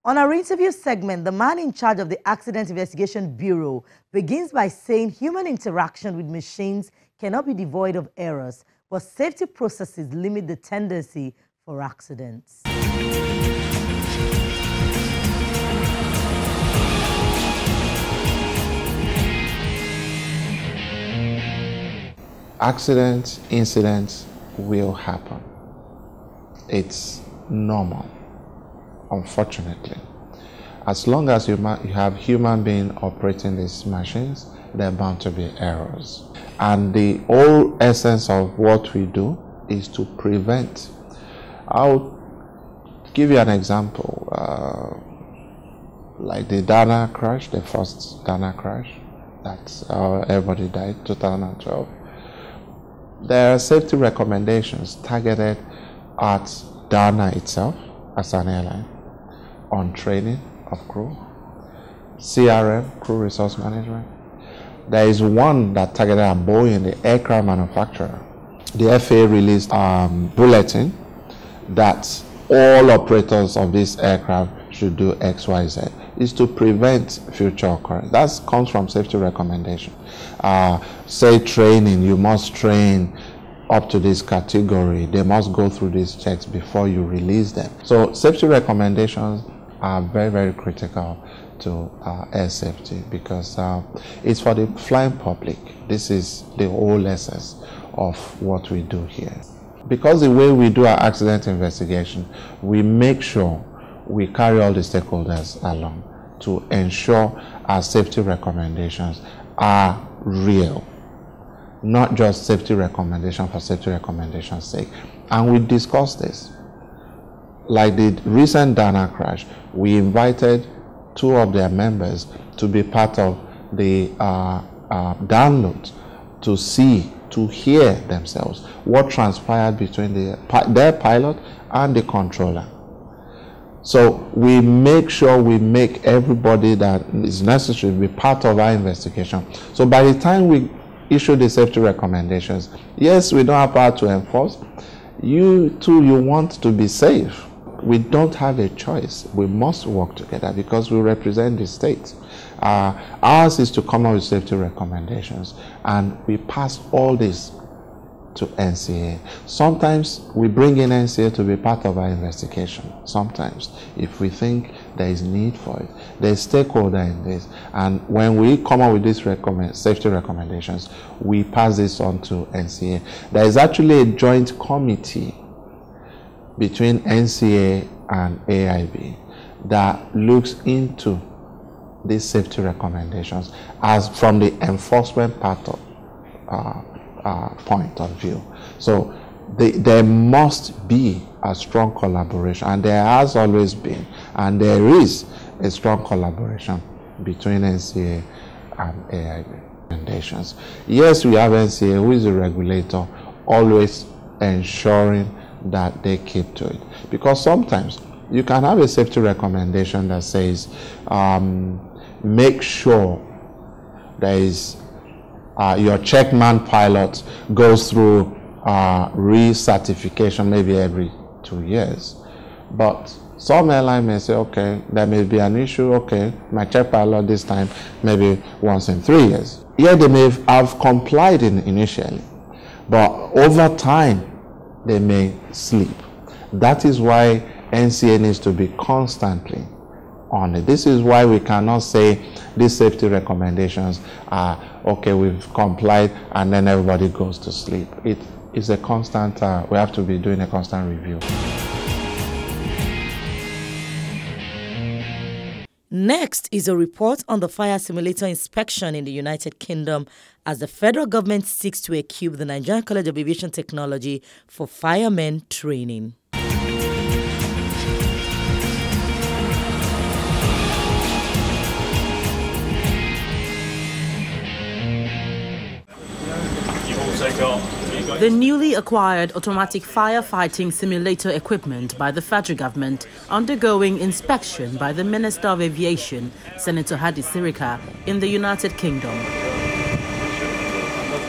On our interview segment, the man in charge of the Accident Investigation Bureau begins by saying human interaction with machines cannot be devoid of errors, but safety processes limit the tendency for accidents. Accidents, incidents will happen. It's normal, unfortunately. As long as you have human beings operating these machines, there are bound to be errors. And the whole essence of what we do is to prevent. I'll give you an example. Like the Dana crash, the first Dana crash, that's how everybody died, 2012. There are safety recommendations targeted at Dana itself as an airline, on training of crew, CRM, crew resource management. There is one that targeted at Boeing, the aircraft manufacturer. The FAA released a bulletin that all operators of this aircraft should do XYZ. Is to prevent future occurrence. That comes from safety recommendation. Say training, you must train up to this category. They must go through these checks before you release them. So safety recommendations are very, very critical to air safety because it's for the flying public. This is the whole essence of what we do here. Because the way we do our accident investigation, we make sure we carry all the stakeholders along to ensure our safety recommendations are real, not just safety recommendation for safety recommendation's sake. And we discussed this. Like the recent Dana crash, we invited 2 of their members to be part of the download to see, to hear themselves what transpired between their pilot and the controller. So we make sure we make everybody that is necessary be part of our investigation. So by the time we issue the safety recommendations, yes, we don't have power to enforce. You too, you want to be safe. We don't have a choice. We must work together because we represent the state. Ours is to come up with safety recommendations, and we pass all this to NCA. Sometimes we bring in NCA to be part of our investigation. Sometimes, if we think there is need for it, there's stakeholder in this. And when we come up with these safety recommendations, we pass this on to NCA. There is actually a joint committee between NCA and AIB that looks into these safety recommendations as from the enforcement part of point of view. So there must be a strong collaboration, and there has always been, and there is a strong collaboration between NCA and AIB recommendations. Yes, we have NCA, who is the regulator, always ensuring that they keep to it. Because sometimes you can have a safety recommendation that says, make sure there is your checkman pilot goes through recertification maybe every 2 years. But some airline may say, okay, there may be an issue, okay, my check pilot this time maybe once in 3 years. Yeah, they may have complied initially, but over time they may sleep. That is why NCA needs to be constantly on it. This is why we cannot say these safety recommendations are okay, we've complied, and then everybody goes to sleep. It is a constant, we have to be doing a constant review. Next is a report on the fire simulator inspection in the United Kingdom as the federal government seeks to equip the Nigerian College of Aviation Technology for firemen training. The newly acquired automatic firefighting simulator equipment by the federal government undergoing inspection by the Minister of Aviation, Senator Hadi Sirika, in the United Kingdom.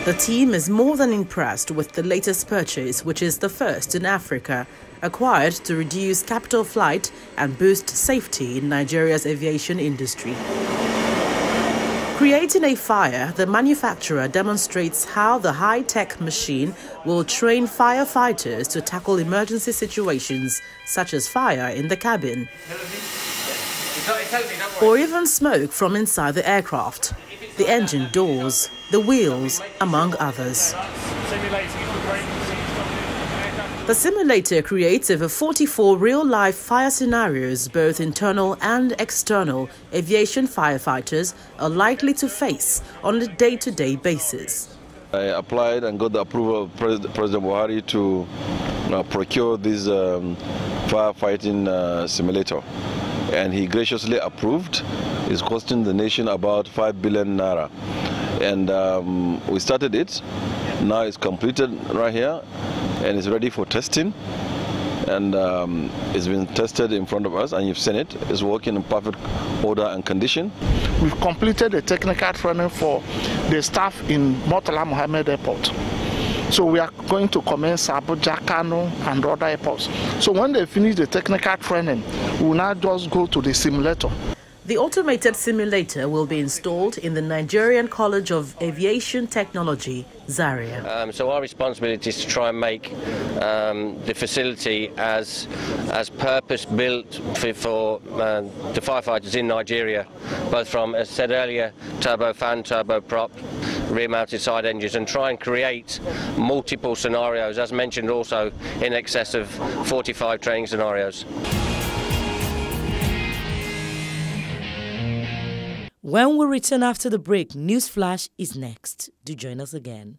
The team is more than impressed with the latest purchase, which is the first in Africa, acquired to reduce capital flight and boost safety in Nigeria's aviation industry. Creating a fire, the manufacturer demonstrates how the high-tech machine will train firefighters to tackle emergency situations such as fire in the cabin or even smoke from inside the aircraft, the engine doors, the wheels, among others. The simulator creates over 44 real-life fire scenarios, both internal and external, aviation firefighters are likely to face on a day-to-day basis. I applied and got the approval of President Buhari to procure this firefighting simulator. And he graciously approved. It's costing the nation about 5 billion naira. And we started it. Now it's completed right here. And it's ready for testing, and it's been tested in front of us, and you've seen it. It's working in perfect order and condition. We've completed the technical training for the staff in Murtala Mohammed Airport. So we are going to commence Abuja, Kano, and other airports. So when they finish the technical training, we will now just go to the simulator. The automated simulator will be installed in the Nigerian College of Aviation Technology, Zaria. So our responsibility is to try and make the facility as purpose-built for the firefighters in Nigeria, both from, as I said earlier, turbofan, turboprop, rear-mounted side engines, and try and create multiple scenarios, as mentioned also in excess of 45 training scenarios. When we return after the break, News Flash is next. Do join us again.